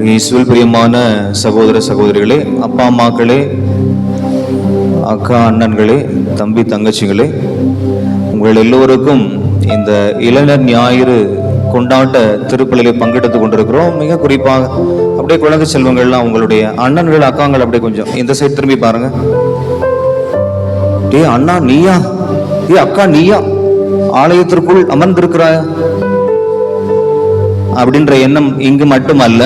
இயேசுவில் பிரியமான சகோதர சகோதரிகளே, அப்பா அம்மாக்களே, அக்கா அண்ணன்களே, தம்பி தங்கச்சிகளே, உங்கள் எல்லோருக்கும் இந்த இளைஞர் ஞாயிறு கொண்டாட்ட திருப்பலியிலே பங்கெடுத்துக் கொண்டிருக்கிறோம். மிக குறிப்பாக அப்படியே குழந்தை செல்வங்கள்லாம் உங்களுடைய அண்ணன்கள் அக்காங்கள் அப்படியே கொஞ்சம் இந்த சைடு திரும்பி பாருங்க. டே அண்ணா நீயா, டே அக்கா நீயா ஆலயத்திற்குள் அமர்ந்திருக்கிறாயா அப்படின்ற எண்ணம் இங்கு மட்டுமல்ல,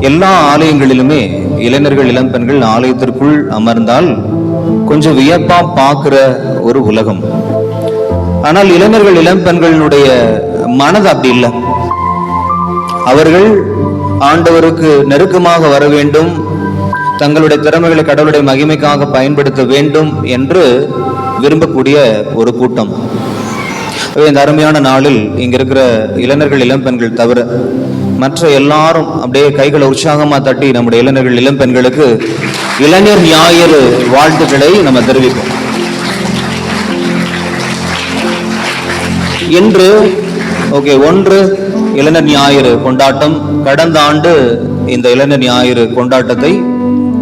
எல்லா ஆலயங்களிலுமே இளைஞர்கள் இளம்பெண்கள் ஆலயத்திற்குள் அமர்ந்தால் கொஞ்சம் வியப்பா பார்க்கிற ஒரு உலகம். ஆனால் இளைஞர்கள் இளம்பெண்களுடைய மனது அப்படி இல்லை. அவர்கள் ஆண்டவருக்கு நெருக்கமாக வர வேண்டும், தங்களுடைய திறமைகளை கடவுளுடைய மகிமைக்காக பயன்படுத்த வேண்டும் என்று விரும்பக்கூடிய ஒரு கூட்டம். இந்த அருமையான நாளில் இங்க இருக்கிற இளைஞர்கள் இளம்பெண்கள் தவிர மற்ற எல்லாரும் அப்படியே கைகளை உற்சாகமா தட்டி நம்முடைய இளைஞர்கள் இளம்பெண்களுக்கு இளைஞர் ஞாயிறு வாழ்த்துக்களை நம்ம தெரிவிப்போம். இன்று ஒன்று இளைஞர் ஞாயிறு கொண்டாட்டம். கடந்த ஆண்டு இந்த இளைஞர் ஞாயிறு கொண்டாட்டத்தை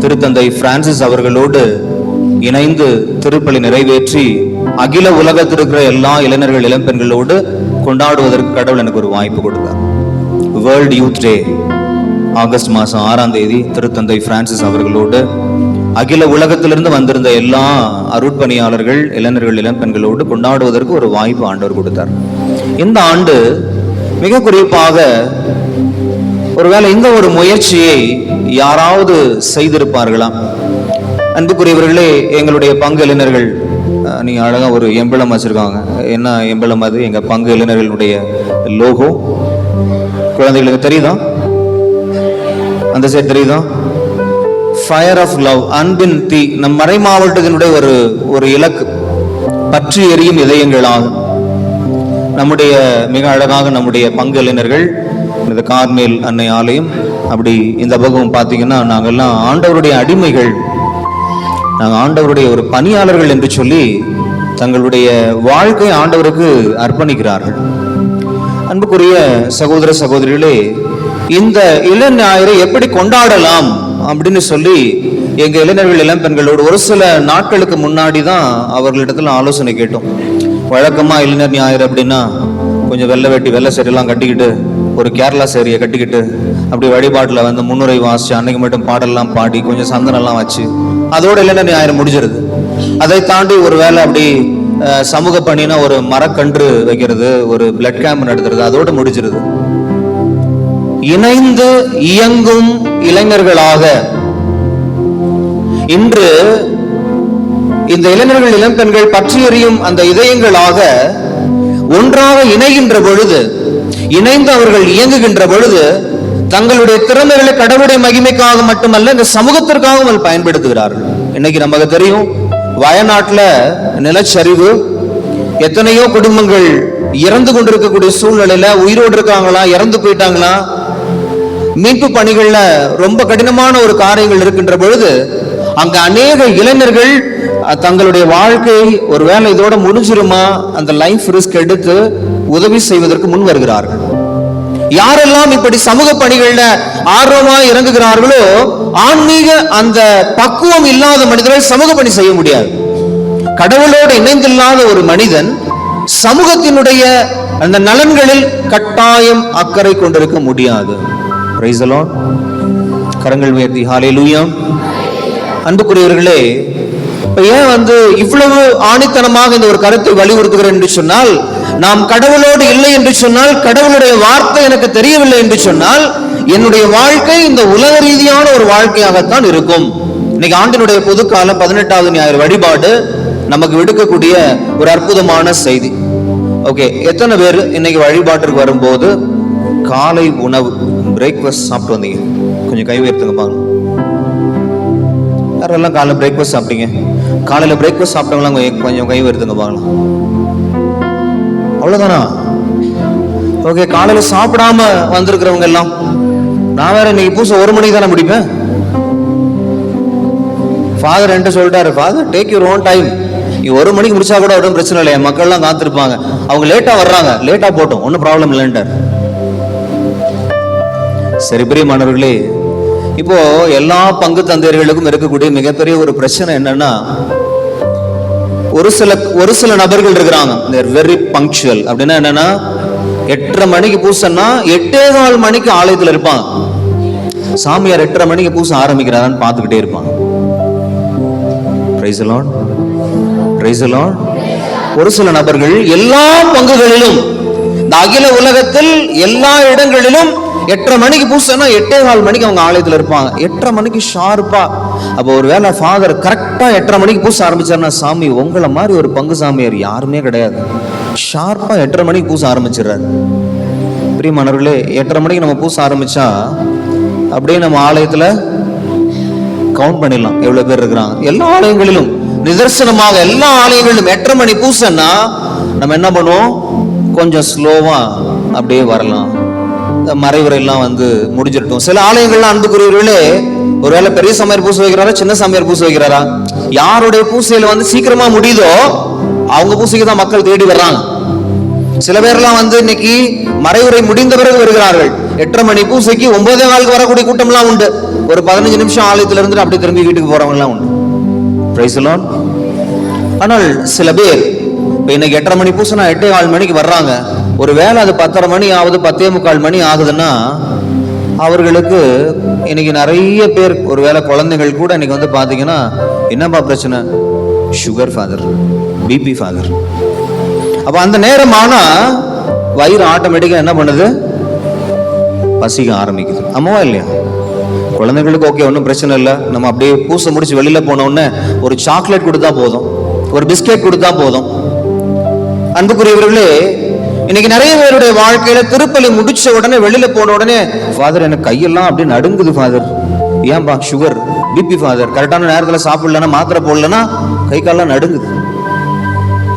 திருத்தந்தை பிரான்சிஸ் அவர்களோடு இணைந்து திருப்பலி நிறைவேற்றி அகில உலகத்தில் இருக்கிற எல்லா இளைஞர்கள் இளம்பெண்களோடு கொண்டாடுவதற்கு கடவுள் எனக்கு ஒரு வாய்ப்பு கொடுத்தார். வேர்ல்ட் யூத் டே ஆகஸ்ட் மாதம் 6ஆம் தேதி திருத்தந்தை பிரான்சிஸ் அவர்களோடு அகில உலகத்திலிருந்து வந்திருந்த எல்லா அருட்பணியாளர்கள் இளைஞர்கள் இளம்பெண்களோடு கொண்டாடுவதற்கு ஒரு வாய்ப்பு ஆண்டவர் கொடுத்தார். இந்த ஆண்டு மிக குறிப்பாக ஒருவேளை இந்த ஒரு முயற்சியை யாராவது செய்திருப்பார்களா? அன்புக்குரியவர்களே, எங்களுடைய பங்கு இளைஞர்கள் நீங்க அழகா ஒரு எம்பளம் வச்சிருக்காங்க. என்ன எம்பளம் அது? எங்க பங்கு இளைஞர்களுடைய லோகோ. குழந்தைகளுக்கு தெரியுதா? அந்த சைடு தெரியுதா? ஃபயர் ஆஃப் லவ், அன்பின் தீ. நம் மறை மாவட்டத்தினுடைய ஒரு இலக்கு பற்றி எரியும் இதயங்களாக நம்முடைய மிக அழகாக நம்முடைய பங்கு இளைஞர்கள் இந்த கார்மேல் அன்னை ஆலயம் அப்படி இந்த பக்கம் பார்த்தீங்கன்னா நாங்கெல்லாம் ஆண்டவருடைய அடிமைகள், நாங்கள் ஆண்டவருடைய ஒரு பணியாளர்கள் என்று சொல்லி தங்களுடைய வாழ்க்கை ஆண்டவருக்கு அர்ப்பணிக்கிறார்கள். அன்புக்குரிய சகோதர சகோதரிகளே, இந்த இளம் ஞாயிறை எப்படி கொண்டாடலாம் அப்படின்னு சொல்லி எங்க இளைஞர்கள் இளம்பெண்களோடு ஒரு சில நாட்களுக்கு முன்னாடி தான் அவர்களிடத்துல ஆலோசனை கேட்டோம். வழக்கமா இளைஞர் ஞாயிறு அப்படின்னா கொஞ்சம் வெள்ளை வேட்டி வெள்ளை சேரியெல்லாம் கட்டிக்கிட்டு ஒரு கேரளா சேரியை கட்டிக்கிட்டு அப்படி வழிபாட்டில் வந்து முன்னுரை வாசிச்சு அன்னைக்கு மட்டும் பாடலாம் பாடி கொஞ்சம் சந்தனம்லாம் வச்சு அதோட இளைஞர் ஞாயிறு முடிஞ்சிருது. அதை தாண்டி ஒரு வேளை அப்படி சமூக பணினா ஒரு மரக்கன்று வைக்கிறது, ஒரு பிளட் கேம்ப் நடத்துறது, அதோட முடிஞ்சிருது. இணைந்து இயங்கும் இளைஞர்களாக இன்று இந்த இளைஞர்கள் இளம்பெண்கள் பற்றி எறியும் அந்த இதயங்களாக ஒன்றாக இணைகின்ற பொழுது, இணைந்து அவர்கள் இயங்குகின்ற பொழுது தங்களுடைய திறமைகளை கடவுளுடைய மகிமைக்காக மட்டுமல்ல இந்த சமூகத்திற்காகவும் அவர்கள் பயன்படுத்துகிறார்கள். இன்னைக்கு நமக்கு தெரியும், வயநாட்டுல நிலச்சரிவு, எத்தனையோ குடும்பங்கள் இறந்து கொண்டிருக்கக்கூடிய சூழ்நிலையில உயிரோடு இருக்காங்களா, இறந்து போயிட்டாங்களா, மீட்பு பணிகள்ல ரொம்ப கடினமான ஒரு காரியங்கள் இருக்கின்ற பொழுது அங்க அநேக இளைஞர்கள் தங்களுடைய வாழ்க்கை ஒருவேளை இதோட முடிஞ்சிருமா அந்த லைஃப் ரிஸ்க் எடுத்து உதவி செய்வதற்கு முன் வருகிறார்கள். யாரெல்லாம் இப்படி சமூக பணிகள்ல ஆர்வமா இறங்குகிறார்களோ ஆன்மீக அந்த பக்குவம் இல்லாத மனிதர்கள் சமூக பணி செய்ய முடியாது. கடவுளோடு இணைந்தில்லாத ஒரு மனிதன் சமூகத்தினுடைய அந்த நலன்களில் கட்டாயம் அக்கறை கொண்டிருக்க முடியாது. Price the Lord. கரங்கள் உயர்த்தி ஹல்லேலூயா. அன்புக்குரியவர்களே, ஏன் இவ்வளவு ஆணித்தனமாக இந்த ஒரு கருத்தை வலியுறுத்துகிறேன் என்று சொன்னால், நாம் கடவுளோடு இல்லை என்று சொன்னால், கடவுளுடைய வார்த்தை எனக்கு தெரியவில்லை என்று சொன்னால் என்னுடைய வாழ்க்கை இந்த உலக ரீதியான ஒரு வாழ்க்கையாகத்தான் இருக்கும். இன்னைக்கு ஆண்டினுடைய பொதுக்காலம் 18வது ஞாயிறு வழிபாடு நமக்கு விடுக்கக்கூடிய ஒரு அற்புதமான செய்தி. எத்தனை பேர் இன்னைக்கு வழிபாட்டிற்கு வரும்போது காலை உணவு பிரேக்ஃபாஸ்ட் சாப்பிட்டு வந்தீங்க? கொஞ்சம் கை உயர்த்துங்க பாருங்க. யாரெல்லாம் காலையில் பிரேக்ஃபாஸ்ட் சாப்பிட்டீங்க? காலையில் பிரேக்ஃபாஸ்ட் சாப்பிட்டவங்களாம் கொஞ்சம் கை உயர்த்துங்க பாக்கலாம். அவ்வளவுதானா? காலையில சாப்பிடாம வந்திருக்கிறவங்க எல்லாம், நான் வேற இன்னைக்கு பூசை 1 மணிக்கு தானே முடிப்பேன். ஃபாதர் என்கிட்ட சொல்லிட்டாரு, father take your own time, நீ 1 மணிக்கு முடிச்சா கூட ஒன்றும் பிரச்சனை இல்லை, என் மக்கள் எல்லாம் காத்திருப்பாங்க, அவங்க லேட்டா வர்றாங்க, லேட்டா போட்டோம், ஒன்றும் ப்ராப்ளம் இல்லைன்ட்டார். சரி பிரியமானவர்களே, இப்போ எல்லா பங்கு தந்தையர்களுக்கும் இருக்கக்கூடிய மிகப்பெரிய ஒரு பிரச்சனை என்னன்னா, ஒரு சில நபர்கள் இருக்கிறாங்க, வெரி பங்க்சுவல். அப்படின்னா என்னன்னா, 8:30 மணிக்கு பூசன்னா 8:15 மணிக்கு ஆலயத்தில் இருப்பாங்க. சாமியார் 8:30 மணிக்கு பூச ஆரம்பிக்கிறாரான்னு பார்த்துக்கிட்டே இருப்பாங்க. Price the lord, praise the Lord. ஒரு சில நபர்கள் எல்லா பங்குகளிலும், இந்த அகில உலகத்தில் எல்லா இடங்களிலும் 8:30 மணிக்கு பூசன்னா 8:15 மணிக்கு அவங்க ஆலயத்தில் இருப்பாங்க. 8:30 மணிக்கு ஷார்ப்பா. அப்போ ஒரு வேளை ஃபாதர் கரெக்டா 8:30 மணிக்கு பூச ஆரம்பிச்சாருன்னா, சாமி உங்களை மாதிரி ஒரு பங்கு சாமியார் யாருமே கிடையாது. ஷார்ப்பா 8:30 மணிக்கு பூச ஆரம்பிச்சிடறாரு. பிரியமானவர்களே, 8:30 மணிக்கு நம்ம பூச ஆரம்பிச்சா அப்படியே நம்ம ஆலயத்துல கவுண்ட் பண்ணிடலாம் எவ்வளவு பேர் இருக்கிறாங்க. எல்லா ஆலயங்களிலும் நிதர்சனமாக எல்லா ஆலயங்களிலும் 8:30 மணி பூசன்னா நம்ம என்ன பண்ணுவோம், கொஞ்சம் ஸ்லோவா அப்படியே வரலாம், மறைவுரையெல்லாம் வந்து முடிஞ்சிடட்டும். சில ஆலயங்கள்லாம் அன்புக்குரியவர்களே, ஒருவேளை பெரிய சாமியார் பூசை வைக்கிறாரா, சின்ன சாமியார் பூசை வைக்கிறாரா, யாருடைய பூசையில வந்து சீக்கிரமா முடியுதோ அவங்க பூசைக்கு தான் மக்கள் தேடி வர்றாங்க. சில பேர்லாம் வந்து இன்னைக்கு மறைவுரை முடிந்த பிறகு வருகிறார்கள். 8:30 மணி பூசைக்கு 9:15 வரக்கூடிய கூட்டம்லாம் உண்டு. ஒரு 15 நிமிஷம் ஆலயத்துல இருந்து அப்படி திரும்பி வீட்டுக்கு போறவங்க எல்லாம் உண்டு. Price the Lord. ஆனால் சில பேர் இப்ப இன்னைக்கு 8:30 மணி பூசனா 8:15 மணிக்கு வர்றாங்க. ஒரு வேளை அது 10:30 மணி ஆகுது, 10:45 மணி ஆகுதுன்னா அவர்களுக்கு இன்னைக்கு நிறைய பேர், ஒரு வேளை குழந்தைகள் கூட இன்னைக்கு வந்து பாத்தீங்கன்னா, என்னப்பா பிரச்சனை, சுகர் ஃபாதர், பிபி ஃபாதர். அப்ப அந்த நேரம் ஆனா வயிறு ஆட்டோமேட்டிக்கா என்ன பண்ணுது, பசிக்க ஆரம்பிக்குது. ஆமாவா இல்லையா? குழந்தைகளுக்கு ஓகே, ஒன்றும் பிரச்சனை இல்லை, நம்ம அப்படியே பூசை முடிச்சு வெளியில போன உடனே ஒரு சாக்லேட் கொடுத்தா போதும், ஒரு பிஸ்கெட் கொடுத்தா போதும். அன்புக்குரியவர்களே, இன்னைக்கு நிறைய பேருடைய வாழ்க்கையில திருப்பலி முடிச்ச உடனே வெளியில போன உடனே, ஃபாதர் எனக்கு கையெல்லாம் அப்படியே நடுங்குது ஃபாதர். ஏன்பா, சுகர், பிபி ஃபாதர். கரெக்டான நேரத்தில் சாப்பிடலன்னா, மாத்திரை போடலன்னா கை காலெல்லாம் நடுங்குது.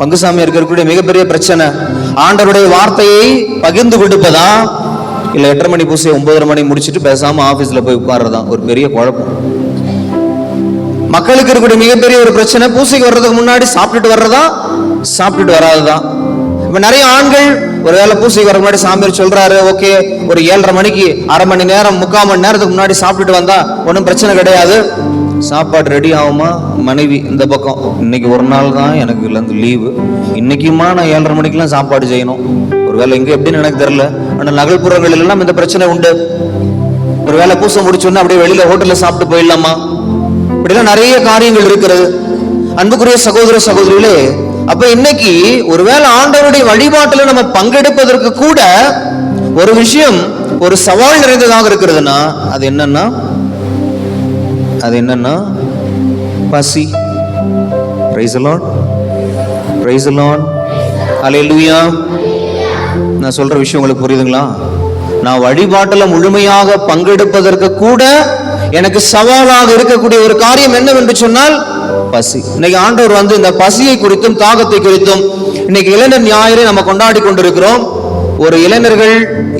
பங்குசாமி இருக்கக்கூடிய மிகப்பெரிய பிரச்சனை ஆண்டவருடைய வார்த்தையை பகிர்ந்து கொடுப்பதா, இல்ல 8:30 மணி பூசை 9:30 மணி முடிச்சுட்டு பேசாம ஆபீஸ்ல போய் உட்கார்றதா. ஒரு பெரிய குழப்பம். மக்களுக்கு இருக்கக்கூடிய மிகப்பெரிய ஒரு பிரச்சனை, பூசைக்கு வர்றதுக்கு முன்னாடி சாப்பிட்டுட்டு வர்றதா, சாப்பிட்டுட்டு வராதுதான். இப்ப நிறைய ஆண்கள் ஒரு வேளை பூசைக்கு வர முன்னாடி சாமியார் சொல்றாரு, ஓகே ஒரு 7:30 மணிக்கு அரை மணி நேரம் 3/4 மணி நேரத்துக்கு முன்னாடி சாப்பிட்டுட்டு வந்தா ஒன்றும் பிரச்சனை கிடையாது. சாப்பாடு ரெடி ஆகுமா, மனைவி இந்த பக்கம், இன்னைக்கு ஒரு நாள் தான் எனக்கு லீவு, இன்னைக்குமா நான் 7:30 மணிக்கெல்லாம் சாப்பாடு செய்யணும். ஒருவேளை இங்க எப்படின்னு எனக்கு தெரியல, ஆனா நகர்ப்புறங்கள் எல்லாம் இந்த பிரச்சனை உண்டு. ஒருவேளை பூசை முடிச்சோன்னா அப்படியே வெளியில ஹோட்டல்ல சாப்பிட்டு போயிடலாமா, இப்படிலாம் நிறைய காரியங்கள் இருக்கிறது. அன்புக்குரிய சகோதர சகோதரிகளே, அப்ப இன்னைக்கு ஒருவேளை ஆண்டவருடைய வழிபாட்டுல நம்ம பங்கெடுப்பதற்கு கூட ஒரு விஷயம், ஒரு சவால் நிறைந்ததாக இருக்கிறதுனா, அது என்னன்னா பசி. Praise the lord, praise the lord, hallelujah. நான் சொல்ற விஷயம் உங்களுக்கு புரியுதுங்களா? நான் வழிபாட்டுல முழுமையாக பங்கெடுப்பதற்கு கூட எனக்கு சவாலாக இருக்கக்கூடிய ஒரு காரியம் என்னவென்று சொன்னால் பசி. இன்னைக்கு ஆண்டவர் வந்து இந்த பசியை குறித்தும் தாகத்தை குறித்தும் இன்னைக்கு இளைஞர் ஞாயிறை நம்ம கொண்டாடி கொண்டிருக்கிறோம். ஒரு இளைஞர்கள்,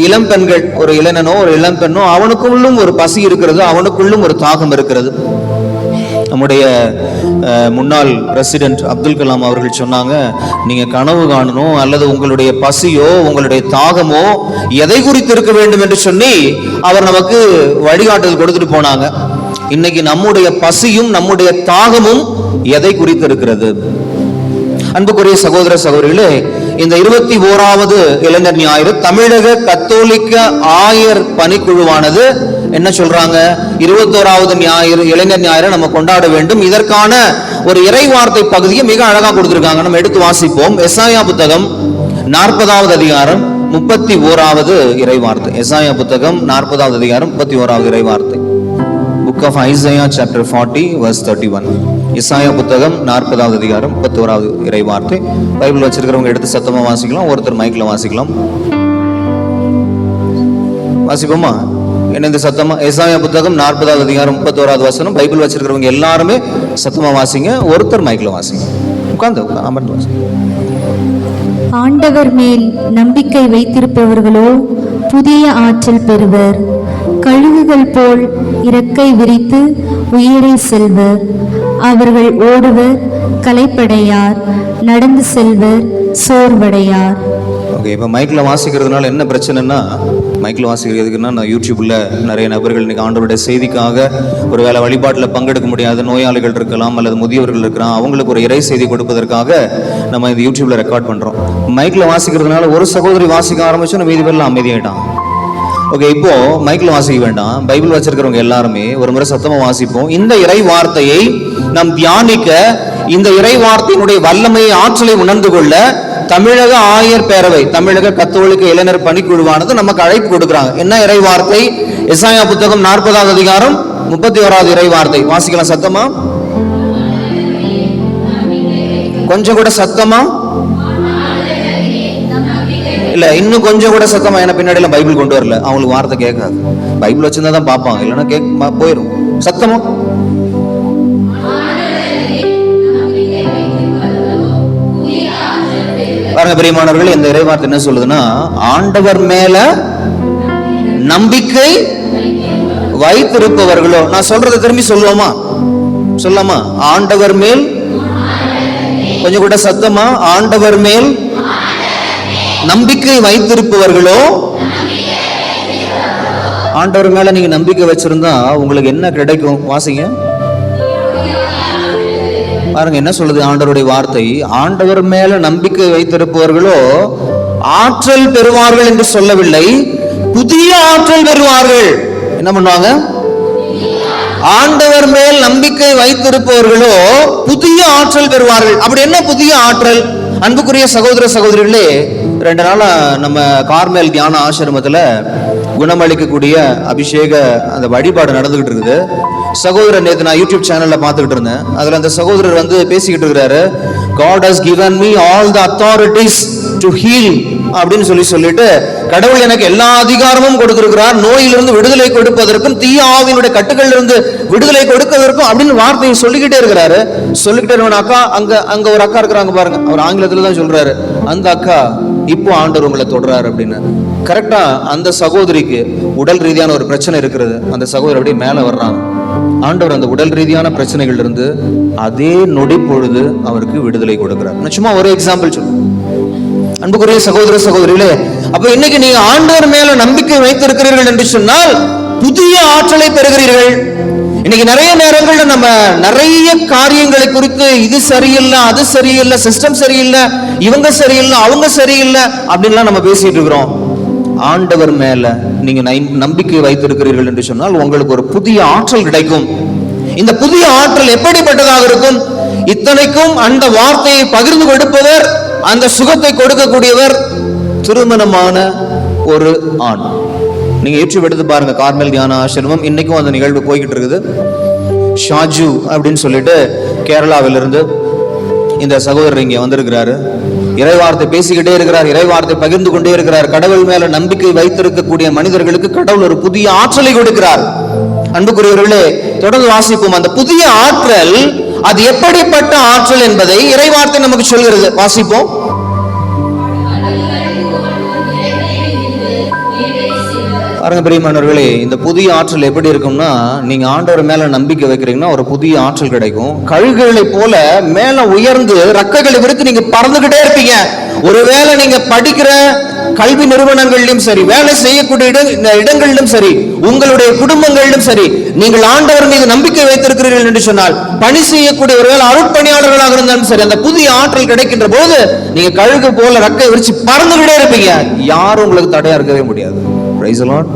இளம் பெண்கள், ஒரு இளைஞனோ ஒரு இளம் பெண்ணோ, அவனுக்குள்ளும் ஒரு பசி இருக்கிறது, அவனுக்குள்ளும் ஒரு தாகம் இருக்கிறது. நம்முடைய முன்னாள் பிரசிடென்ட் அப்துல் கலாம் அவர்கள் சொன்னாங்க, நீங்க கனவு காணணும் அல்லது உங்களுடைய பசியோ உங்களுடைய தாகமோ எதை குறித்து இருக்க வேண்டும் என்று சொல்லி அவர் நமக்கு வழிகாட்டுதல் கொடுத்துட்டு போனாங்க. இன்னைக்கு நம்முடைய பசியும் நம்முடைய தாகமும் எதை குறித்து இருக்கிறது? அன்புக்குரிய சகோதர சகோதரிகளே, இந்த 21வது இளைஞர் ஞாயிறு தமிழக கத்தோலிக்க ஆயர் பணிக்குழுவானது என்ன சொல்றாங்க, 21வது ஞாயிறு இளைஞர் ஞாயிறு நம்ம கொண்டாட வேண்டும். இதற்கான ஒரு இறை வார்த்தை பகுதியை மிக அழகா கொடுத்திருக்காங்க. நம்ம எடுத்து வாசிப்போம். எசாயா புத்தகம் 40வது அதிகாரம் 31வது இறை வார்த்தை. எசாயா புத்தகம் 40வது அதிகாரம் 31வது இறை வார்த்தை. Book of Isaiah chapter 40 verse 31. Isaiah புத்தகம் 40வது அதிகாரம் 31வது இறை வார்த்தை. பைபிள் வச்சிருக்கிறவங்க எடுத்து சத்தமா வாசிக்கலாம், ஒருத்தர் மைக்ல வாசிக்கலாம். வாசிப்போமா? என்ன இந்த சத்தமா? எசாயா புத்தகம் 40வது அதிகாரம் 31வது வசனம். பைபிள் வச்சிருக்கிறவங்க எல்லாருமே சத்தமா வாசிங்க, ஒருத்தர் மைக்ல வாசிங்க. உட்கார்ந்து அமர்ந்து வாசிங்க. ஆண்டவர் மேல் நம்பிக்கை வைத்திருப்பவர்களோ புதிய ஆற்றல் பெறுவர். கழுகுகள் போல் இறக்கை விரித்து உயரே செல்வர். அவர்கள் ஓடுவர், களைப்படையார், நடந்து செல்வர், சோர்வடையார். ஓகே, இப்போ மைக்கில் வாசிக்கிறதுனால என்ன பிரச்சனைனா, மைக்கில் வாசிக்கிறதுக்குன்னா நான் யூடியூப்பில் நிறைய நபர்கள் இன்னைக்கு ஆண்டவருடைய செய்திக்காக ஒரு வேளை வழிபாட்டில் பங்கெடுக்க முடியாத நோயாளிகள் இருக்கலாம் அல்லது முதியவர்கள் இருக்கிறான், அவங்களுக்கு ஒரு இறை செய்தி கொடுப்பதற்காக நம்ம இந்த யூடியூப்பில் ரெக்கார்ட் பண்ணுறோம். மைக்கில் வாசிக்கிறதுனால ஒரு சகோதரி வாசிக்க ஆரம்பிச்சு நம்ம மீதி பேர்லாம் அமைதியாயிட்டான். ஓகே, இப்போ மைக்கில் வாசிக்க வேண்டாம், பைபிள் வச்சிருக்கிறவங்க எல்லாருமே ஒரு முறை சத்தமா வாசிப்போம். இந்த இறை வார்த்தையை நாம் தியானிக்க, இந்த இறை வார்த்தையினுடைய வல்லமை ஆற்றலை உணர்ந்து கொள்ள தமிழக ஆயர் பேரவை, தமிழக கத்தோலிக்க இளைஞர் பணிக்குழுவானது நமக்கு அழைப்பு கொடுக்கிறாங்க. என்ன இறை வார்த்தை? எசாயா புத்தகம் 40வது அதிகாரம் 31வது இறை வார்த்தை. வாசிக்கலாம் சத்தமா, கொஞ்சம் கூட சத்தமா இல்ல, இன்னும் கொஞ்சம் கூட சத்தமா. ஏன்னா பின்னாடி எல்லாம் பைபிள் கொண்டு வரல, அவங்களுக்கு வார்த்தை கேட்காது. பைபிள் வச்சிருந்தா தான் பார்ப்பாங்க, இல்லைன்னா போயிடும். சத்தமா பாருங்க பிரியமானவர்கள், இந்த இறை வார்த்தை என்ன சொல்லுதுன்னா, ஆண்டவர் மேல நம்பிக்கை வைத்திருப்பவர்களோ. நான் சொல்றதை திரும்பி சொல்லுவோமா, சொல்லாமா? ஆண்டவர் மேல், கொஞ்சம் கூட சத்தமா, ஆண்டவர் மேல் நம்பிக்கை வைத்திருப்பவர்களோ. ஆண்டவர் மேல நீங்க நம்பிக்கை வச்சிருந்தா உங்களுக்கு என்ன கிடைக்கும்? வாசிங்க பாருங்க என்ன சொல்லுது ஆண்டவருடைய வார்த்தை. ஆண்டவர் மேல நம்பிக்கை வைத்திருப்பவர்களோ ஆற்றல் பெறுவார்கள் என்று சொல்லவில்லை, புதிய ஆற்றல் பெறுவார்கள். என்ன பண்ணுவாங்க? ஆண்டவர் மேல் நம்பிக்கை வைத்திருப்பவர்களோ புதிய ஆற்றல் பெறுவார்கள். அப்படி என்ன புதிய ஆற்றல்? அன்புக்குரிய சகோதர சகோதரிகளே, 2 நாளா நம்ம கார்மேல் தியான ஆசிரமத்துல குணமளிக்கக்கூடிய அபிஷேக அந்த வழிபாடு நடந்துகிட்டு இருக்குது. சகோதரர் நேற்று நான் யூடியூப் சேனல்ல பார்த்துக்கிட்டு இருந்தேன். அதுல அந்த சகோதரர் வந்து பேசிக்கிட்டு இருக்கிறாரு, God has given me all the authorities to heal அப்படின்னு சொல்லிட்டு, கடவுள் எனக்கு எல்லா அதிகாரமும் கொடுத்திருக்கிறார், நோயிலிருந்து விடுதலை கொடுப்பதற்கும் தீய ஆவியினுடைய கட்டுகளில் இருந்து விடுதலை கொடுப்பதற்கும் அப்படின்னு வார்த்தையை சொல்லிக்கிட்டே இருக்கிறாரு. சொல்லிக்கிட்டே அக்கா அங்க ஒரு அக்கா இருக்கிறாங்க பாருங்க, அவர் ஆங்கிலத்துல தான் சொல்றாரு, அந்த அக்கா இப்போ ஆண்டவர் உங்களை தொடராரு அப்படின்னு. கரெக்டா அந்த சகோதரிக்கு உடல் ரீதியான ஒரு பிரச்சனை இருக்கிறது. அந்த சகோதரி அப்படியே மேல வர்றாங்க. ஆண்டவர் அந்த உடல் ரீதியான பிரச்சனைகள் இருந்து அதே நொடி பொழுது அவருக்கு விடுதலை கொடுக்கிறார். நான் சும்மா ஒரு எக்ஸாம்பிள் சொல்றேன். அன்புக்குரிய சகோதர சகோதரிகளே, அப்ப இன்னைக்கு நீங்க ஆண்டவர் மேல நம்பிக்கை வைத்திருக்கிறீர்கள் என்று சொன்னால் புதிய ஆற்றலை பெறுகிறீர்கள். இன்னைக்கு நிறைய நேரங்கள்ல நம்ம நிறைய காரியங்களை குறித்து இது சரியில்லை, அது சரியில்லை, சிஸ்டம் சரியில்லை, இவங்க சரியில்லை, அவங்க சரியில்லை அப்படின்லாம் நம்ம பேசிட்டு இருக்கிறோம். ஆண்டவர் மேல நீங்க நம்பிக்கை வைத்திருக்கிறீர்கள் என்று சொன்னால் உங்களுக்கு ஒரு புதிய ஆற்றல் கிடைக்கும். இந்த புதிய ஆற்றல் எப்படிப்பட்டதாக இருக்கும்? இத்தனைக்கும் அந்த வார்த்தையை பகிர்ந்து கொடுப்பவர், அந்த சுகத்தை கொடுக்கக்கூடியவர் திருமணமான ஒரு ஆண். நீங்க யூடியூப் எடுத்து பாருங்க, கார்மேல் தியான ஆசிரமம் இன்னைக்கும் அந்த நிகழ்வு போய்கிட்டு இருக்குது. ஷாஜு அப்படின்னு சொல்லிட்டு கேரளாவிலிருந்து இந்த சகோதரர் இங்க வந்திருக்கிறாரு. இறைவார்த்தை பேசிக்கிட்டே இருக்கிறார், இறைவார்த்தை பகிர்ந்து கொண்டே இருக்கிறார். கடவுள் மேல நம்பிக்கை வைத்திருக்கக்கூடிய மனிதர்களுக்கு கடவுள் ஒரு புதிய ஆற்றலை கொடுக்கிறார். அன்புக்குரியவர்களே, தொடர்ந்து வாசிப்போம். அந்த புதிய ஆற்றல் அது எப்படிப்பட்ட ஆற்றல் என்பதை இறைவார்த்தை நமக்கு சொல்கிறது. வாசிப்போம். பாருங்க பிரியமானவர்களே, இந்த புதிய ஆற்றல் எப்படி இருக்கும்னா, நீங்க ஆண்டவர் மேல நம்பிக்கை வைக்கிறீங்கன்னா ஒரு புதிய ஆற்றல் கிடைக்கும். கழுகுகளை போல மேல உயர்ந்து ரெக்கைகளை விரித்து நீங்க பறந்துகிட்டே இருப்பீங்க. ஒருவேளை நீங்க படிக்கிற கல்வி நிறுவனங்களிலும் சரி, வேலை செய்யக்கூடிய இடங்களிலும் சரி, உங்களுடைய குடும்பங்களிலும் சரி, நீங்கள் ஆண்டவர் மீது நம்பிக்கை வைத்திருக்கிறீர்கள் என்று சொன்னால், பணி செய்யக்கூடிய ஒருவேளை அருட்பணியாளர்களாக இருந்தாலும் சரி, அந்த புதிய ஆற்றல் கிடைக்கின்ற போது நீங்க கழுகு போல ரெக்கை விரிச்சு பறந்துகிட்டே இருப்பீங்க. யாரும் உங்களுக்கு தடையா இருக்கவே முடியாது. Praise the Lord.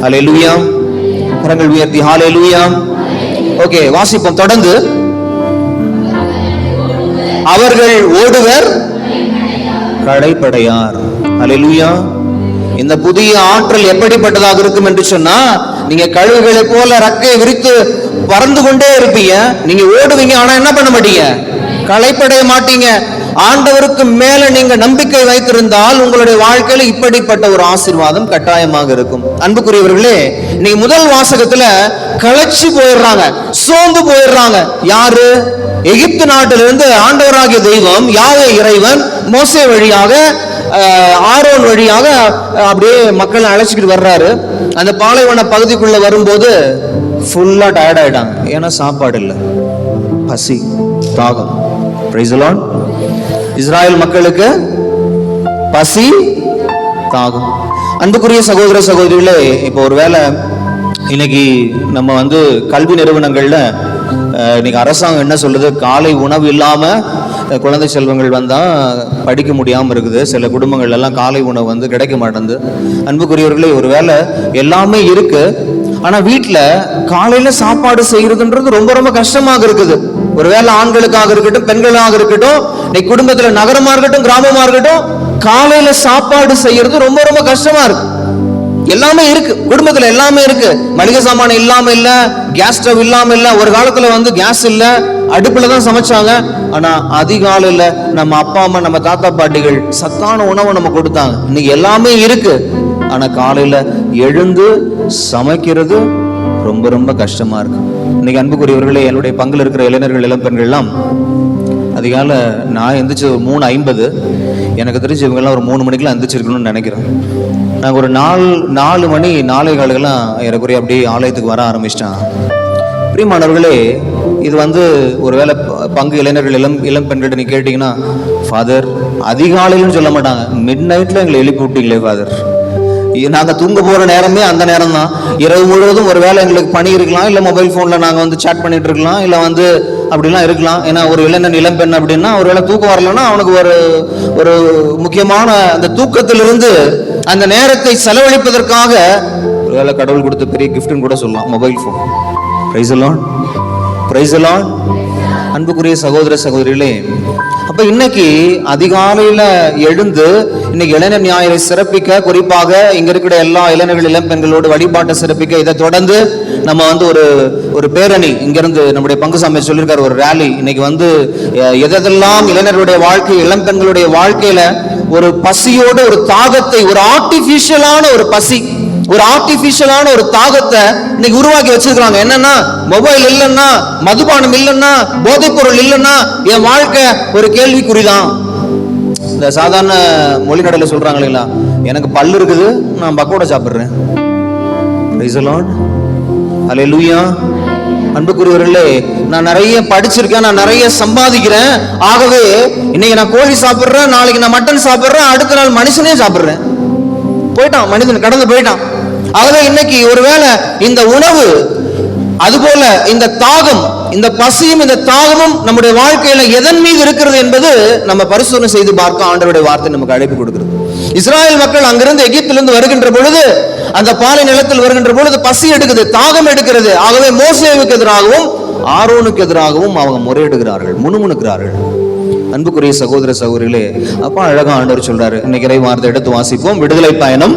Hallelujah. கரங்கள் உயர்த்தி Hallelujah. ஓகே, வாசிப்போம் தொடர்ந்து. அவர்கள் ஓடுவர் களைப்படையார். Hallelujah. இந்த புதிய ஆற்றல் எப்படிப்பட்டதாக இருக்கும் என்று சொன்னா, நீங்க கழுகுகளை போல ரெக்கை விரித்து பறந்து கொண்டே இருப்பீங்க. நீங்க ஓடுவீங்க, ஆனா என்ன பண்ண மாட்டீங்க? களைப்படைய மாட்டீங்க. ஆண்டவருக்கு மேல நீங்க நம்பிக்கை வைத்திருந்தால் உங்களுடைய வாழ்க்கையில இப்படிப்பட்ட ஒரு ஆசீர்வாதம் கட்டாயமாக இருக்கும். அன்புக்குரியவர்களே, இன்னைக்கு முதல் வாசகத்துல களைச்சு போயிடுறாங்க, சோர்ந்து போயிடுறாங்க. யாரு? எகிப்து நாட்டிலிருந்து ஆண்டவராகிய தெய்வம் யாவே இறைவன் மோசே வழியாக, ஆரோன் வழியாக அப்படியே மக்களை அழைச்சிக்கிட்டு வர்றாரு. அந்த பாலைவன பகுதிக்குள்ள வரும்போது ஃபுல்லா டயர்ட் ஆயிட்டாங்க. ஏன்னா சாப்பாடு இல்லை, பசி, தாகம். Praise the Lord. இஸ்ராயல் மக்களுக்கு பசி தாகம். அன்புக்குரிய சகோதர சகோதரிகளே, இப்போ ஒருவேளை இன்னைக்கு நம்ம வந்து கல்வி நிறுவனங்கள்ல இன்னைக்கு அரசாங்கம் என்ன சொல்லுது, காலை உணவு இல்லாம குழந்தை செல்வங்கள் வந்தா படிக்க முடியாம இருக்குது. சில குடும்பங்கள் எல்லாம் காலை உணவு வந்து கிடைக்க மாட்டேங்குது. அன்புக்குரியவர்களே, ஒருவேளை எல்லாமே இருக்கு, ஆனா வீட்டுல காலையில சாப்பாடு செய்யறதுன்றது ரொம்ப ரொம்ப கஷ்டமாக இருக்குது. ஒருவேளை ஆண்களுக்காக இருக்கட்டும், பெண்களாக இருக்கட்டும், இன்னைக்கு குடும்பத்துல நகரமா இருக்கட்டும், கிராமமா இருக்கட்டும், காலையில சாப்பாடு செய்யறது ரொம்ப ரொம்ப கஷ்டமா இருக்கு. எல்லாமே இருக்கு, குடும்பத்துல எல்லாமே இருக்கு. மளிகை சாமான் இல்லாம இல்ல, கேஸ் ஸ்டவ் இல்லாம இல்ல. ஒரு காலத்துல வந்து கேஸ் இல்ல, அடுப்புல தான் சமைச்சாங்க. ஆனா அதிகாலையில நம்ம அப்பா அம்மா, நம்ம தாத்தா பாட்டிகள் சத்தான உணவை நம்ம கொடுத்தாங்க. இன்னைக்கு எல்லாமே இருக்கு, ஆனா காலையில எழுந்து சமைக்கிறது ரொம்ப ரொம்ப கஷ்டமா இருக்கு. இன்னைக்கு அன்புக்குரியவர்களே, என்னுடைய பங்கில் இருக்கிற இளைஞர்கள், இளம்பெண்கள்லாம் அதிகாலை நான் எந்திரிச்சு 3:50, எனக்கு தெரிஞ்சு இவங்கெல்லாம் ஒரு 3 மணிக்கெல்லாம் எந்திரிச்சிருக்கணும்னு நினைக்கிறேன். நாங்கள் ஒரு 4 மணி 4:15 ஏறக்குறைய அப்படியே ஆலயத்துக்கு வர ஆரம்பிச்சிட்டேன். பிரியமானவர்களே, இது வந்து ஒருவேளை பங்கு இளைஞர்கள், இளம் பெண்கள்கிட்ட நீ கேட்டீங்கன்னா, ஃபாதர் அதிகாலையிலும் சொல்ல மாட்டாங்க, மிட் நைட்ல எங்களை எழுப்பி விட்டீங்களே ஃபாதர். நாங்கள் தூங்க போகிற நேரமே அந்த நேரம் தான். இரவு முழுவதும் ஒரு வேளை எங்களுக்கு பணி இருக்கலாம், இல்லை மொபைல் ஃபோனில் நாங்கள் வந்து சேட் பண்ணிட்டு இருக்கலாம், இல்லை வந்து அப்படிலாம் இருக்கலாம். ஏன்னா ஒரு இளைஞன், இளம்பெண் அப்படின்னா ஒரு வேளை தூக்கம் வரலன்னா அவனுக்கு ஒரு முக்கியமான அந்த தூக்கத்திலிருந்து அந்த நேரத்தை செலவழிப்பதற்காக ஒரு வேளை கடவுள் கொடுத்த பெரிய கிஃப்ட்னு கூட சொல்லலாம், mobile phone. Price the lord, praise the Lord. அன்புக்குரிய சகோதர சகோதரிகளே, அப்ப இன்னைக்கு அதிகாலையில எழுந்து இன்னைக்கு இளைஞர் ஞாயிறை சிறப்பிக்க, குறிப்பாக இங்க இருக்கிற எல்லா இளைஞர்கள், இளம்பெண்களோடு வழிபாட்டை சிறப்பிக்க, இதை தொடர்ந்து நம்ம வந்து ஒரு பேரணி இங்கிருந்து நம்முடைய பங்குசாமி சொல்லியிருக்காரு, ஒரு ரேலி. இன்னைக்கு வந்து எதெல்லாம் இளைஞர்களுடைய வாழ்க்கை, இளம்பெண்களுடைய வாழ்க்கையில ஒரு பசியோட ஒரு தாகத்தை, ஒரு ஆர்டிபிஷியலான ஒரு பசி, ஒரு ஆர்டிபிஷியலான ஒரு தாகத்தை இன்னைக்கு உருவாக்கி வச்சிருக்காங்க. என்னன்னா, மொபைல் இல்லைன்னா, மதுபானம் இல்லைன்னா, போதைப் பொருள் இல்லைன்னா என் வாழ்க்கை ஒரு கேள்விக்குறிதான். இந்த சாதாரண மொழிநடையில சொல்றாங்க இல்லைங்களா, எனக்கு பல்லு இருக்குது, நான் பக்கோடா சாப்பிடுறேன். பிரைஸ் தி லார்ட், ஹல்லேலூயா. அன்புக்குரியவர்களே, நான் நிறைய படிச்சிருக்கேன், நான் நிறைய சம்பாதிக்கிறேன், ஆகவே இன்னைக்கு நான் கோழி சாப்பிடுறேன், நாளைக்கு நான் மட்டன் சாப்பிடுறேன், அடுத்த நாள் மனுஷனே சாப்பிடுறேன். போயிட்டான், மனிதன் கடந்து போயிட்டான். ஆகவே இன்னைக்கு ஒருவேளை இந்த உணவு, அதுபோல இந்த தாகம், இந்த பசியும் இந்த தாகமும் நம்முடைய வாழ்க்கையில எதன் மீது இருக்கிறது என்பது நம்ம பரிசோதனை செய்து பார்க்க ஆண்டவருடைய வார்த்தை நமக்கு அழைப்பு கொடுக்கிறது. இஸ்ராயல் மக்கள் அங்கிருந்து எகிப்திலிருந்து வருகின்ற பொழுது, அந்த பாலை நிலத்தில் வருகின்ற பொழுது பசி எடுக்குது, தாகம் எடுக்கிறது. ஆகவே மோசேவுக்கு எதிராகவும் ஆரோனுக்கு எதிராகவும் அவங்க முறையிடுகிறார்கள், முணுமுணுக்கிறார்கள். அன்புக்குரிய சகோதர சகோதரிகளே, அப்பா அழகா ஆண்டவர் சொல்றாரு. இன்னைக்கு இறை வார்த்தை எடுத்து வாசிப்போம். விடுதலை பயணம்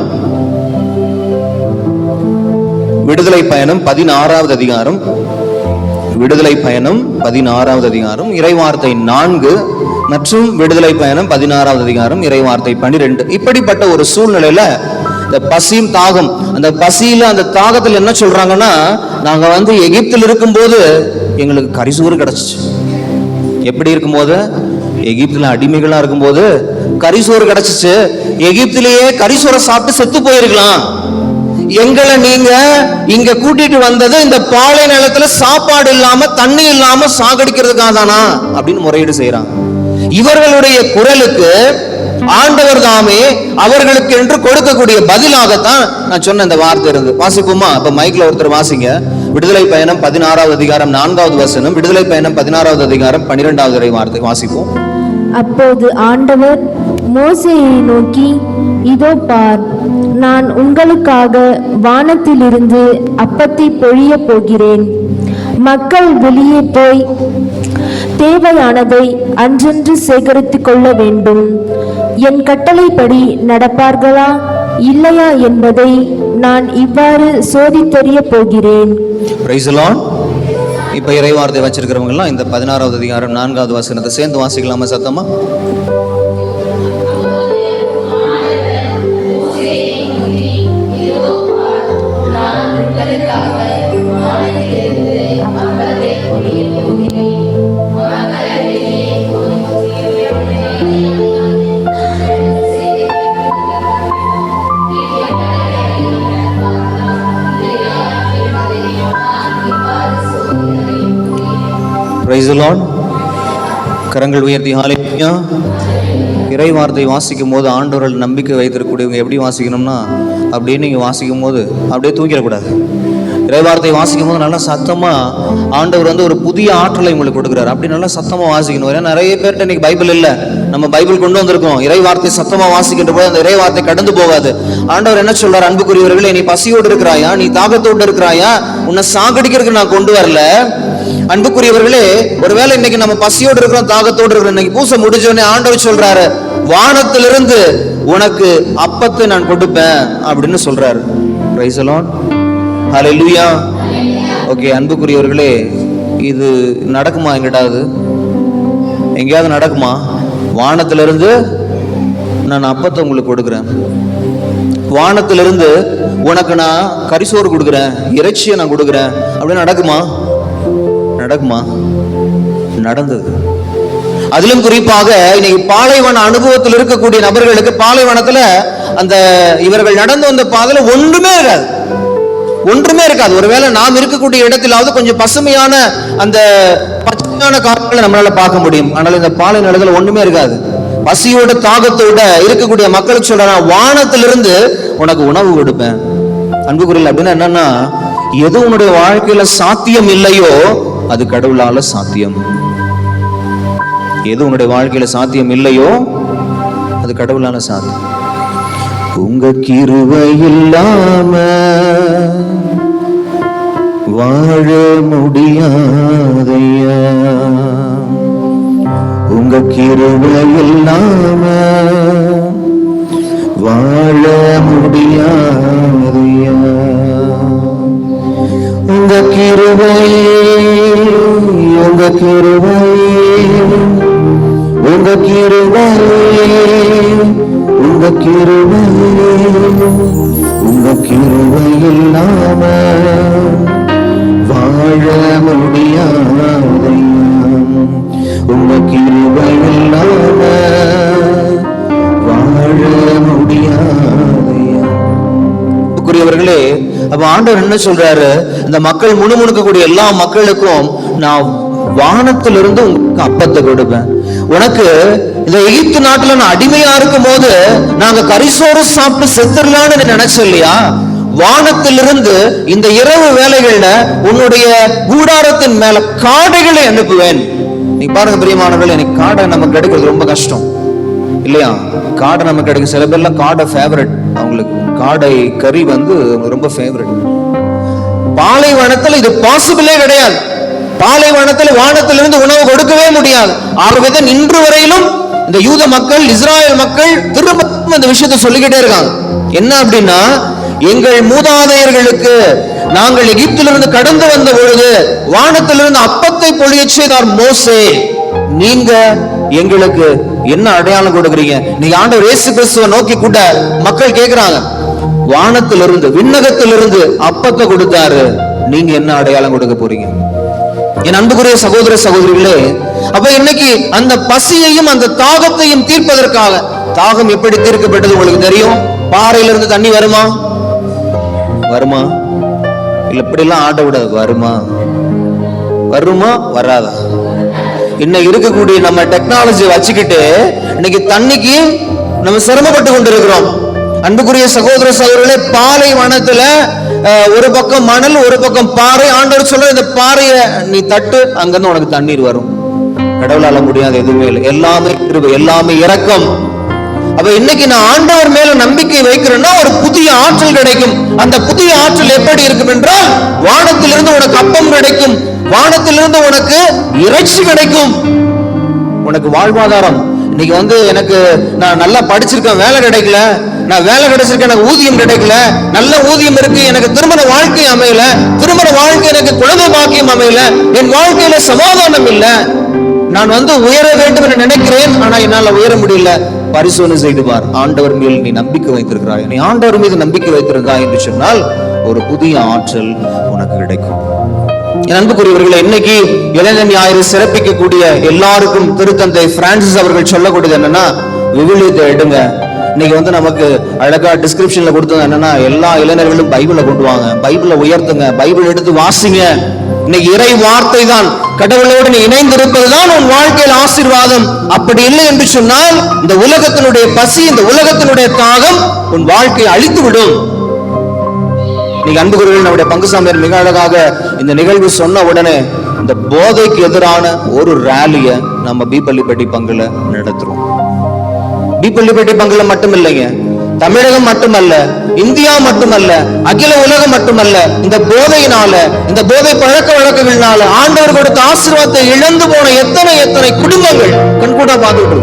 16வது அதிகாரம், விடுதலை பயணம் 16வது அதிகாரம் இறைவார்த்தை 4 மற்றும் விடுதலை பயணம் 16வது அதிகாரம் இறைவார்த்தை 12. இப்படிப்பட்ட ஒரு சூழ்நிலையில இந்த பசியும் தாகம், அந்த பசியில அந்த தாகத்தில் என்ன சொல்றாங்கன்னா, நாங்க வந்து எகிப்தில் இருக்கும்போது எங்களுக்கு கரிசோறு கிடைச்சிச்சு. எப்படி இருக்கும்போது? எகிப்துல அடிமைகளா இருக்கும்போது கரிசோறு கிடைச்சிச்சு. எகிப்திலேயே கரிசோரை சாப்பிட்டு செத்து போயிருக்கலாம். எங்களை நீங்க இங்க கூட்டிட்டு வந்தது இந்த பாலை நிலத்துல சாப்பாடு இல்லாம, தண்ணி இல்லாம சாகடிக்கிறதுக்காக தானா அப்படின்னு முறையீடு செய்யறாங்க. இவர்களுடைய குரலுக்கு ஆண்டவர் தாமே அவர்களுக்கு என்று கொடுக்கக்கூடிய பதிலாகத்தான் நான் சொன்ன இந்த வார்த்தை இருந்து. வாசிப்போமா? இப்ப மைக்ல ஒருத்தர் வாசிங்க. விடுதலை பயணம் 16வது அதிகாரம் 4வது வசனம், விடுதலை பயணம் 16வது அதிகாரம் 12வது இறை வார்த்தை வாசிப்போம். அப்போது ஆண்டவர் மோசேயை நோக்கி, இதோ பார், நான் உங்களுக்காக வானத்திலிருந்து அப்பத்தை பொழிய போகிறேன். மக்கள் வெளியே போய் தேவையானதை அன்றென்று சேகரித்துக் கொள்ள வேண்டும். என் கட்டளைப்படி நடப்பார்களா இல்லையா என்பதை நான் இவ்வாறு சோதித்தறிய போகிறேன். Price the Lord. இப்ப இறை வார்த்தை வச்சிருக்கிறவங்க எல்லாம் இந்த 16வது அதிகாரம் 4வது வசனத்தை சேர்ந்து வாசிக்கலாமா சத்தமா? Price the Lord. கரங்கள் உயர்த்தி ஹalleluya. இறை வார்த்தை வாசிக்கும் போது ஆண்டவர்கள் நம்பிக்கை வைத்திருக்கக்கூடியவங்க எப்படி வாசிக்கணும்னா, அப்படியே நீங்கள் வாசிக்கும் போது அப்படியே தூக்கிடக்கூடாது. இறை வார்த்தை வாசிக்கும் போது நல்லா சத்தமா ஆண்டவர் வந்து ஒரு புதிய ஆற்றலை உங்களுக்கு கொடுக்குறாரு. அப்படி நல்லா சத்தமா வாசிக்கணும். ஏன்னா நிறைய பேர்கிட்ட இன்னைக்கு பைபிள் இல்லை, நம்ம பைபிள் கொண்டு வந்திருக்கோம். இறை வார்த்தை சத்தமா வாசிக்கின்ற போது அந்த இறை வார்த்தை கடந்து போகாது. ஆண்டவர் என்ன சொல்றார்? அன்புக்குரியவர்களே, நீ பசியோடு இருக்கிறாயா, நீ தாகத்தோடு இருக்கிறாயா, உன்னை சாகடிக்கிறதுக்கு நான் கொண்டு வரல. அன்புக்குரியவர்களே, ஒருவேளை இன்னைக்கு நம்ம பசியோடு இருக்கிறோம், தாகத்தோடு இருக்கிறோம். இன்னைக்கு பூசை முடிஞ்சோடனே ஆண்டவர் சொல்றாரு, வானத்திலிருந்து உனக்கு அப்பத்தை நான் கொடுப்பேன் அப்படின்னு சொல்றாரு. Price the lord, hallelujah. Okay, அன்புக்குரியவர்களே, இது நடக்குமா? எங்கேயாவது நடக்குமா? வானத்திலிருந்து நான் அப்பத்தை உங்களுக்கு கொடுக்குறேன், வானத்திலிருந்து உனக்கு நான் கரிசோறு கொடுக்குறேன், இறைச்சியை நான் கொடுக்குறேன் அப்படின்னு நடக்குமா? நடந்தது. அதிலும் குறிப்பாக இன்னைக்கு பாலைவன அனுபவத்தில் இருக்கக்கூடிய நபர்களுக்கு பாலைவனத்துல அந்த இவர்கள் நடந்து வந்த பாதையில ஒன்றுமே இருக்காது. ஒருவேளை நாம் இருக்கக்கூடிய இடத்திலாவது கொஞ்சம் பசுமையான அந்த பச்சையான காட்சிகளை நம்மளால பார்க்க முடியும். ஆனால் இந்த பாலை நிலத்துல ஒண்ணுமே இருக்காது. பசியோட தாகத்தோட இருக்கக்கூடிய மக்களுக்கு சொல்றாங்க, வானத்திலிருந்து உனக்கு உணவு கொடுப்பேன். அன்புக்குரியல் அப்படின்னா என்னன்னா, எது உன்னுடைய வாழ்க்கையில சாத்தியம் இல்லையோ அது கடவுளால சாத்தியம். எது உன்னுடைய வாழ்க்கையில சாத்தியம் இல்லையோ அது கடவுளால சாத்தியம். உங்க கிருபை இல்லாம வாழ முடியாதையா, உங்க கிருபை இல்லாம வாழ முடியாதையா, உங்க கிருபை, உங்க கிருபை, உங்க கிருபை, உங்க கிருபை, உங்க கிருபை இல்லாம வாழ முடியாதையா, உங்க கிருபை இல்லாம வாழ முடியாதையா. புரியவர்களே, அப்ப ஆண்டவர் என்ன சொல்றாரு? இந்த மக்கள் முணுமுணுக்கக்கூடிய எல்லா மக்களுக்கும் நான் வானத்திலிருந்து உங்களுக்கு அப்பத்தை கொடுப்பேன். உனக்கு இந்த எகிப்து நாட்டுல நான் அடிமையா இருக்கும் போது நாங்க கரிசோறு சாப்பிட்டு செத்துடலான்னு நினைச்ச இல்லையா? வானத்திலிருந்து இந்த இரவு வேளைகள்ல உன்னுடைய கூடாரத்தின் மேல காடைகளை அனுப்புவேன். நீ பாருங்க பிரியமானவர்கள், எனக்கு காடை நமக்கு கிடைக்கிறது ரொம்ப கஷ்டம் இல்லையா? காடை நமக்கு கிடைக்கும். சில பேர்லாம் காடை ஃபேவரட், அவங்களுக்கு காடை கறி வந்து ரொம்ப ஃபேவரட். பாலைவனத்துல இது பாசிபிளே கிடையாது. பாலைவனத்துல வானத்திலிருந்து உணவு கொடுக்கவே முடியாது. ஆகவே இன்று வரையிலும் இந்த யூத மக்கள், இஸ்ராயல் மக்கள் திரும்ப இந்த விஷயத்தை சொல்லிக்கிட்டே இருக்காங்க. என்ன அப்படின்னா, எங்கள் மூதாதையர்களுக்கு நாங்கள் எகிப்திலிருந்து கடந்து வந்த பொழுது வானத்திலிருந்து அப்பத்தை பொழிய செய்தார் மோசே. நீங்க எங்களுக்கு என்ன அடையாளம் கொடுக்குறீங்க? நீங்க ஆண்டவர் இயேசு கிறிஸ்துவை நோக்கி கூட மக்கள் கேட்கிறாங்க, வானத்திலிருந்து விண்ணகத்திலிருந்து அப்பத்தை கொடுத்தாரு, நீங்க என்ன அடையாளம் கொடுக்க போறீங்க? என் அன்புக்குரிய சகோதர சகோதரிகளே, அப்ப இன்னைக்கு அந்த பசியையும் அந்த தாகத்தையும் தீர்ப்பதற்காக, தாகம் எப்படி தீர்க்கப்பட்டது உங்களுக்கு தெரியும்? பாறையிலிருந்து தண்ணி வருமா? இல்ல இப்படி எல்லாம் ஆட்ட விடாது. வருமா வராதா? இன்னைக்கு இருக்கக்கூடிய நம்ம டெக்னாலஜி வச்சுக்கிட்டு இன்னைக்கு தண்ணிக்கு நம்ம சிரமப்பட்டு கொண்டிருக்கிறோம். அன்புக்குரிய சகோதர சகோதரர்களே, பாலைவனத்துல ஒரு பக்கம் மணல், ஒரு பக்கம் பாறை. ஆண்டவர் சொல்ற, இந்த பாறையை நீ தட்டு, அங்கிருந்து உனக்கு தண்ணீர் வரும். கடவுளால முடியாது எதுவுமே இல்லை. எல்லாமே கிருபை, எல்லாமே இரக்கம். அப்ப இன்னைக்கு நான் ஆண்டவர் மேல நம்பிக்கை வைக்கிறேன்னா ஒரு புதிய ஆற்றல் கிடைக்கும். அந்த புதிய ஆற்றல் எப்படி இருக்கும் என்றால், வானத்திலிருந்து உனக்கு அப்பம் கிடைக்கும், வானத்திலிருந்து உனக்கு இறைச்சி கிடைக்கும், உனக்கு வாழ்வாதாரம். இன்னைக்கு வந்து எனக்கு நான் நல்லா படிச்சிருக்கேன், வேலை கிடைக்கல, நான் வேலை கிடைச்சிருக்கேன், எனக்கு ஊதியம் கிடைக்கல, நல்ல ஊதியம் இருக்கு, எனக்கு திருமண வாழ்க்கை அமையல, திருமண வாழ்க்கை எனக்கு குழந்தை பாக்கியம் அமையல, என் வாழ்க்கையில சமாதானம் இல்லை, நான் வந்து உயர வேண்டும் என்று நினைக்கிறேன், ஆனா என்னால உயர முடியல. பரிசோதனை செய்து பார், ஆண்டவர் மேல் நீ நம்பிக்கை வைத்திருக்கிறாய், நீ ஆண்டவர் மீது நம்பிக்கை வைத்திருந்தாய் என்று சொன்னால் ஒரு புதிய ஆற்றல் உனக்கு கிடைக்கும். என் அன்புக்குரியவர்களை, இன்னைக்கு இளைஞர் ஞாயிறு சிறப்பிக்கக்கூடிய எல்லாருக்கும் திருத்தந்தை பிரான்சிஸ் அவர்கள் சொல்லக்கூடியது என்னன்னா, விவிலியத்தை எடுங்க. இன்னைக்கு வந்து நமக்கு அழகா டிஸ்கிரிப்ஷன்ல கொடுத்தது என்னன்னா, எல்லா இளைஞர்களும் பைபிளை கொண்டு வாங்க, பைபிளை உயர்த்துங்க, பைபிள் எடுத்து வாசிங்க. இன்னைக்கு இறை வார்த்தை தான், கடவுளோடு நீ இணைந்திருப்பதுதான் உன் வாழ்க்கையில் ஆசீர்வாதம். அப்படி இல்லை என்று சொன்னால் இந்த உலகத்தினுடைய பசி, இந்த உலகத்தினுடைய தாகம் உன் வாழ்க்கையை அழித்து விடும். இன்னைக்கு அன்புக்குரியவர்கள், நம்முடைய பங்குசாமியார் மிக அழகாக இந்த நிகழ்வு சொன்ன உடனே இந்த போதைக்கு எதிரான ஒரு ரேலிய நம்ம பீப்பள்ளிப்பட்டி பங்குல நடத்துறோம். பீப்பள்ளிப்பட்டி பங்குல மட்டும் இல்லைங்க, தமிழகம் மட்டுமல்ல, இந்தியா மட்டுமல்ல, அகில உலகம் மட்டுமல்ல, இந்த போதையினால, இந்த போதை பழக்க வழக்கங்களால ஆண்டவர் கொடுத்த ஆசீர்வாதத்தை இழந்து போன எத்தனை எத்தனை குடும்பங்கள் கண்கூட பார்த்துட்டு.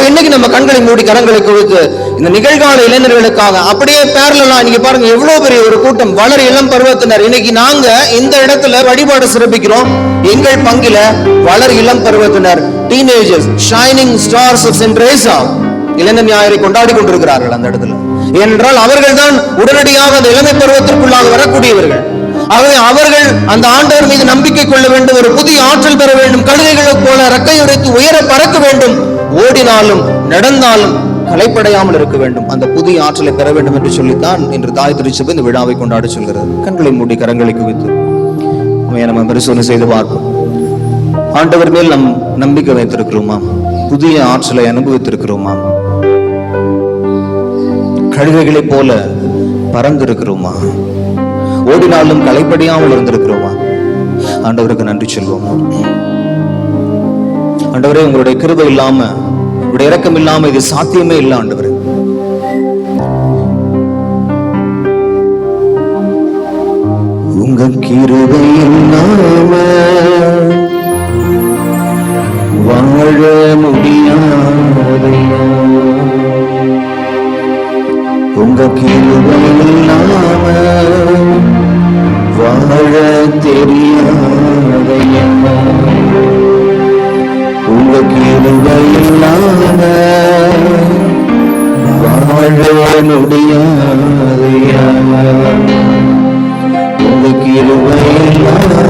இன்னைக்கு நம்ம கண்களை மூடி கரங்களை குவித்து இந்த நிகழ்கால இளைஞர்களுக்காக அப்படியே பேரலா நீங்க பாருங்க, எவ்வளவு பெரிய ஒரு கூட்டம், வளர் இளம் பருவத்தினர். இன்னைக்கு நாங்க இந்த இடத்துல வழிபாடு சிறப்பிக்கிறோம். எங்கள் பங்கில வளர் இளம் பருவத்தினர், teenagers, shining stars of saint Teresa இளைஞர் ஞாயிறை கொண்டாடி கொண்டிருக்கிறார்கள் அந்த இடத்துல. ஏனென்றால் அவர்கள் தான் உடனடியாக அந்த இளமை பருவத்திற்குள்ளாக வரக்கூடியவர்கள். ஆகவே அவர்கள் அந்த ஆண்டவர் மீது நம்பிக்கை கொள்ள வேண்டும், ஒரு புதிய ஆற்றல் பெற வேண்டும், கழுதைகளைப் போல ரெக்கை உடைத்து உயர பறக்க வேண்டும், ஓடினாலும் நடந்தாலும் களைப்படையாமல் இருக்க வேண்டும், அந்த புதிய ஆற்றலை பெற வேண்டும் என்று சொல்லித்தான் இன்று தாய் திருச்சபை இந்த விழாவை கொண்டாட சொல்கிறது. கண்களை மூடி கரங்களை குவித்து நம்ம பரிசோதனை செய்து பார்ப்போம். ஆண்டவர் மேல் நம் நம்பிக்கை வைத்திருக்கிறோமா? புதிய ஆற்றலை அனுபவித்திருக்கிறோமா? கழுதைகளைப் போல பறந்திருக்கிறோமா? ஓடினாலும் களைப்படியாமல் இருந்திருக்கிறோமா? ஆண்டவருக்கு நன்றி சொல்வோம். ஆண்டவரே, உங்களுடைய கிருபை இல்லாம, உங்களுடைய இரக்கம் இல்லாம இது சாத்தியமே இல்லை. ஆண்டவரே, உங்க கிருபை இல்லாம வாழ முடியாதையா, உங்க கிருபை இல்லாம வாழ தெரியாதையா, உங்க கிருபை இல்லாம வாழ முடியாதையா, உங்க கிருபை இல்லாம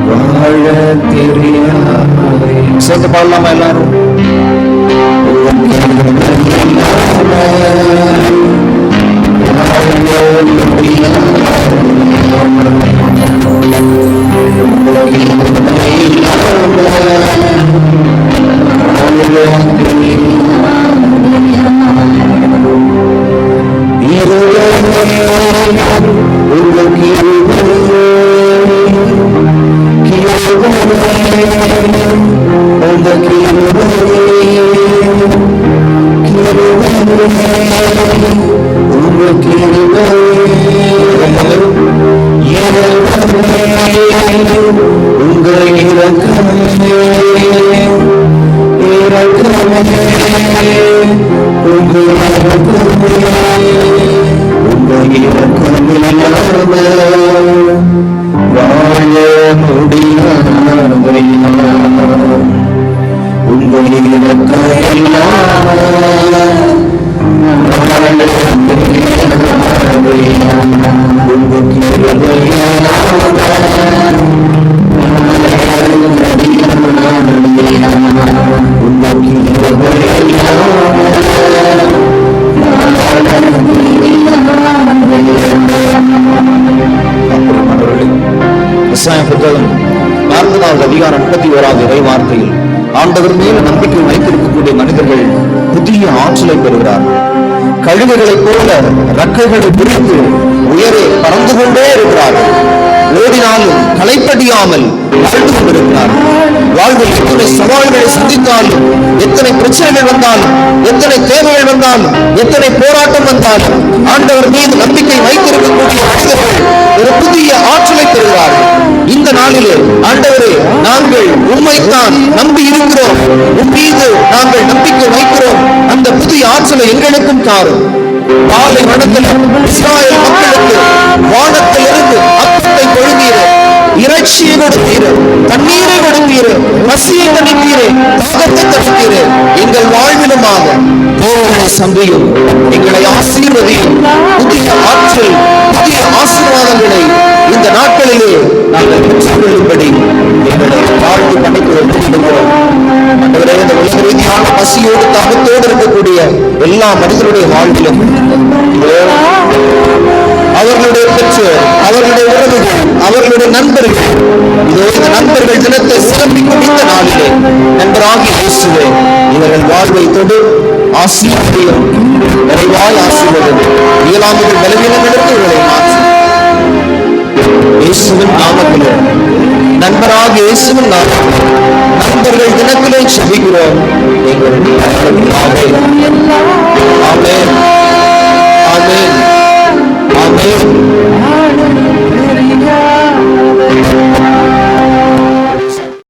வாழ தெரியாதையா. சேர்ந்து பாடலாமா எல்லாரும்? புத்தகம் 40வது அதிகாரம் 31வது இறை வார்த்தையில் ஆண்டவர் மேல் நம்பிக்கை வைத்திருக்கக்கூடிய மனிதர்கள் புதிய ஆற்றலை பெறுகிறார்கள். கழுகுகளைப் போல ரெக்கைகளை விரித்து உயரே பறந்து கொண்டே இருக்கிறார்கள். ஓடினாலும் களைப்படியாமல் வாழ்ந்து கொண்டிருக்கிறார்கள். வாழ்வில் எத்தனை சவால்களை சந்தித்தாலும், எத்தனை பிரச்சனைகள் வந்தாலும், எத்தனை தேவைகள் வந்தாலும், எத்தனை போராட்டம் வந்தாலும் ஆண்டவர் மீது நம்பிக்கை வைத்திருக்கக்கூடிய மனிதர்கள் ஒரு புதிய ஆற்றலை பெறுகிறார்கள். இந்த நாளிலே ஆண்டவரே, நாங்கள் உம்மைத்தான் நம்பி இருக்கிறோம், உன் மீது நாங்கள் நம்பிக்கை வைக்கிறோம், அந்த புதிய ஆற்றலை எங்களுக்கும் தாரும். காலை வனத்தில் இஸ்ராயேல் மக்களுக்கு வானத்திலிருந்து அப்பத்தை பொழுதீர, இறைச்சியை கொடுத்தீர, தண்ணீரை கொடுத்தீர, பசியை தணித்தீர, தாகத்தை தணித்தீர. எங்கள் வாழ்விலுமாக போர்களை சந்தையும் எங்களை ஆசீர்வதியும். புதிய ஆற்றல், புதிய ஆசீர்வாதங்களை இந்த நாட்களிலே நாங்கள் பெற்றுக்கொள்ளும்படி எங்களை வாழ்த்து பணிக்கு ஒப்புக்கொள்கிறோம். ஆண்டவரே, இந்த உலக ரீதியான பசியோடு தாகத்தோடு இருக்கக்கூடிய எல்லா மனிதனுடைய வாழ்விலும் அவர்களுடைய பெற்றோர், அவர்களுடைய உறவுகள், அவர்களுடைய நண்பர்கள், இதோ இந்த நண்பர்கள் தினத்தை சிறப்பிக்கும் இந்த நாளிலே நண்பராகி இயேசுவே இவர்கள் வாழ்வை தொடு ஆசீர்வதியும், நிறைவாய் ஆசீர்வதியும், இயலாமைகள் பலவீனங்களுக்கு இவர்களை மாற்றும் இயேசுவின் நாமத்திலே. நண்பராக இயேசுவின் நாமத்திலே நண்பர்கள் தினத்திலே செபிக்கிறோம் எங்கள் ஆமென். ஆமென். ஆமென். ஆமென்.